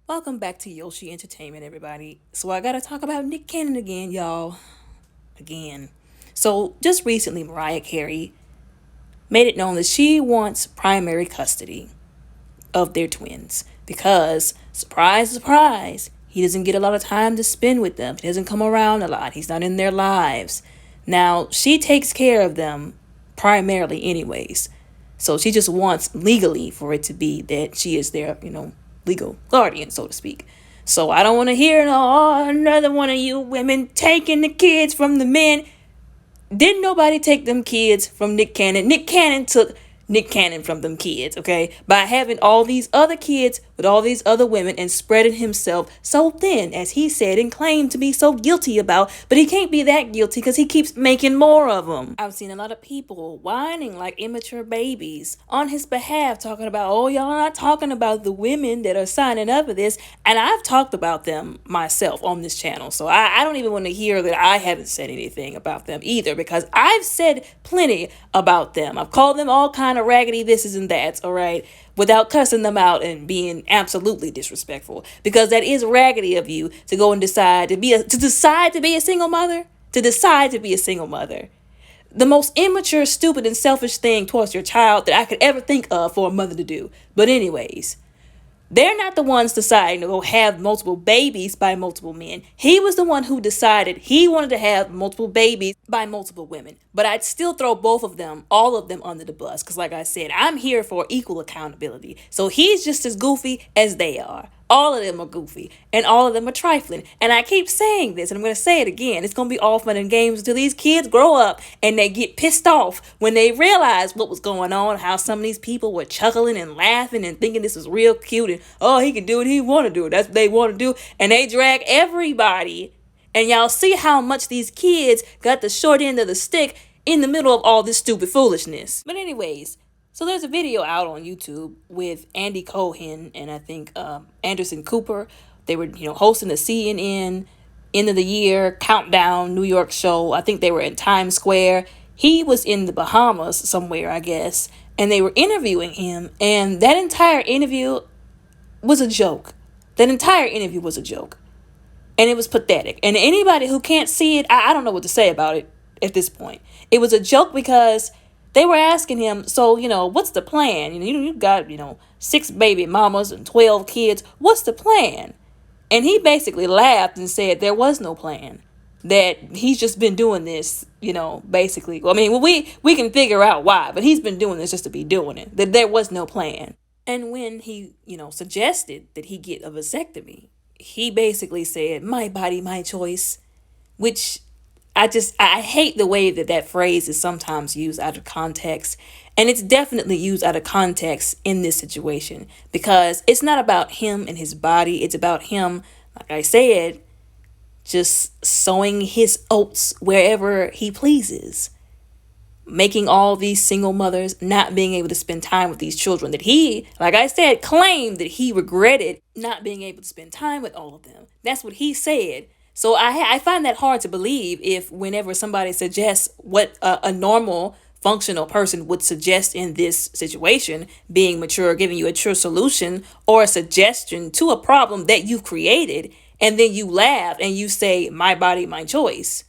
Welcome back to Yoshi Entertainment, everybody. So I gotta talk about Nick Cannon again, y'all. Again. So just recently, Mariah Carey made it known that she wants primary custody of their twins because, surprise, surprise, he doesn't get a lot of time to spend with them. He doesn't come around a lot. He's not in their lives. Now, she takes care of them primarily, anyways. So she just wants legally for it to be that she is their, legal guardian, so to speak. So I don't want to hear, oh, another one of you women taking the kids from the men. Didn't nobody take them kids from Nick Cannon? Nick Cannon took Nick Cannon from them kids, okay? By having all these other kids with all these other women and spreading himself so thin, as he said and claimed to be so guilty about. But he can't be that guilty because he keeps making more of them. I've seen a lot of people whining like immature babies on his behalf, talking about, oh, y'all are not talking about the women that are signing up for this. And I've talked about them myself on this channel. So I don't even want to hear that I haven't said anything about them either, because I've said plenty about them. I've called them all kind of raggedy thises and that's, all right, without cussing them out and being absolutely disrespectful, because that is raggedy of you to go and decide to be a single mother, the most immature, stupid, and selfish thing towards your child that I could ever think of for a mother to do. But anyways, they're not the ones deciding to go have multiple babies by multiple men. He was the one who decided he wanted to have multiple babies by multiple women. But I'd still throw both of them, all of them, under the bus. Because like I said, I'm here for equal accountability. So he's just as goofy as they are. All of them are goofy, and all of them are trifling. And I keep saying this, and I'm going to say it again. It's going to be all fun and games until these kids grow up and they get pissed off when they realize what was going on, how some of these people were chuckling and laughing and thinking this was real cute, and, oh, he can do what he want to do. That's what they want to do. And they drag everybody. And y'all see how much these kids got the short end of the stick in the middle of all this stupid foolishness. But anyways, so there's a video out on YouTube with Andy Cohen and I think Anderson Cooper. They were, hosting the CNN end of the year countdown New York show. I think they were in Times Square. He was in the Bahamas somewhere, I guess, and they were interviewing him. And that entire interview was a joke. That entire interview was a joke. And it was pathetic. And anybody who can't see it, I don't know what to say about it at this point. It was a joke because they were asking him, so, what's the plan? You've got, 6 baby mamas and 12 kids. What's the plan? And he basically laughed and said there was no plan. That he's just been doing this, basically. Well, I mean, we can figure out why, but he's been doing this just to be doing it. That there was no plan. And when he, suggested that he get a vasectomy, he basically said, my body, my choice, which I hate the way that phrase is sometimes used out of context. And it's definitely used out of context in this situation, because it's not about him and his body. It's about him, like I said, just sowing his oats wherever he pleases, making all these single mothers not being able to spend time with these children that he, like I said, claimed that he regretted not being able to spend time with all of them. That's what he said. So I find that hard to believe if whenever somebody suggests what a normal functional person would suggest in this situation, being mature, giving you a true solution or a suggestion to a problem that you've created, and then you laugh and you say, my body, my choice.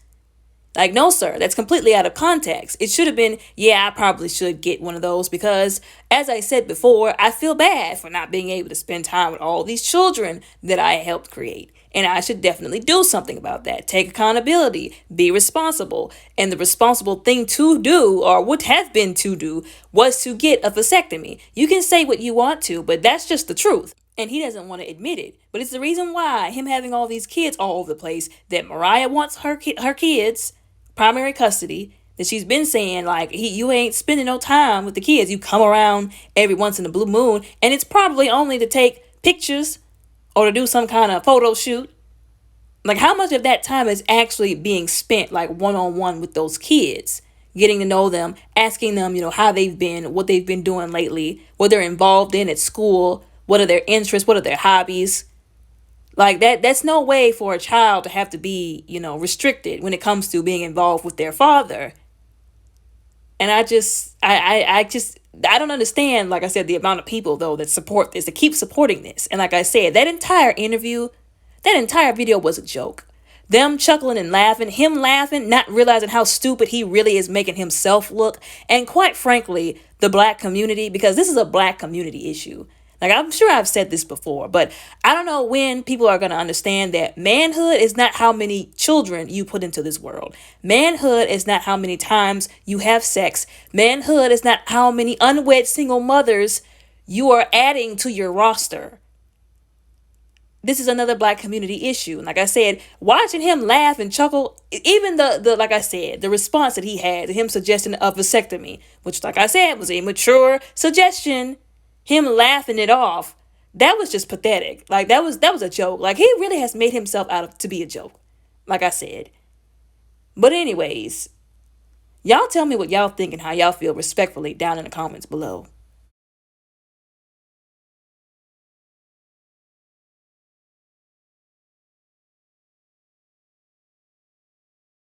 Like, no, sir, that's completely out of context. It should have been, yeah, I probably should get one of those because, as I said before, I feel bad for not being able to spend time with all these children that I helped create. And I should definitely do something about that. Take accountability, be responsible. And the responsible thing to do, or would have been to do, was to get a vasectomy. You can say what you want to, but that's just the truth. And he doesn't want to admit it. But it's the reason why him having all these kids all over the place, that Mariah wants her kids primary custody, that she's been saying, like, you ain't spending no time with the kids. You come around every once in a blue moon, and it's probably only to take pictures or to do some kind of photo shoot. Like, how much of that time is actually being spent, like, one-on-one with those kids, getting to know them, asking them, how they've been, what they've been doing lately, what they're involved in at school, what are their interests, what are their hobbies. Like, that's no way for a child to have to be, restricted when it comes to being involved with their father. And I just, I don't understand, like I said, the amount of people, though, that support this, that keep supporting this. And like I said, that entire interview, that entire video was a joke. Them chuckling and laughing, him laughing, not realizing how stupid he really is making himself look. And quite frankly, the black community, because this is a black community issue. Like, I'm sure I've said this before, but I don't know when people are going to understand that manhood is not how many children you put into this world. Manhood is not how many times you have sex. Manhood is not how many unwed single mothers you are adding to your roster. This is another black community issue. And like I said, watching him laugh and chuckle, even the like I said, the response that he had to him suggesting a vasectomy, which like I said was a mature suggestion, him laughing it off, that was just pathetic. Like that was a joke. Like he really has made himself to be a joke, like I said. But anyways, y'all tell me what y'all think and how y'all feel respectfully down in the comments below.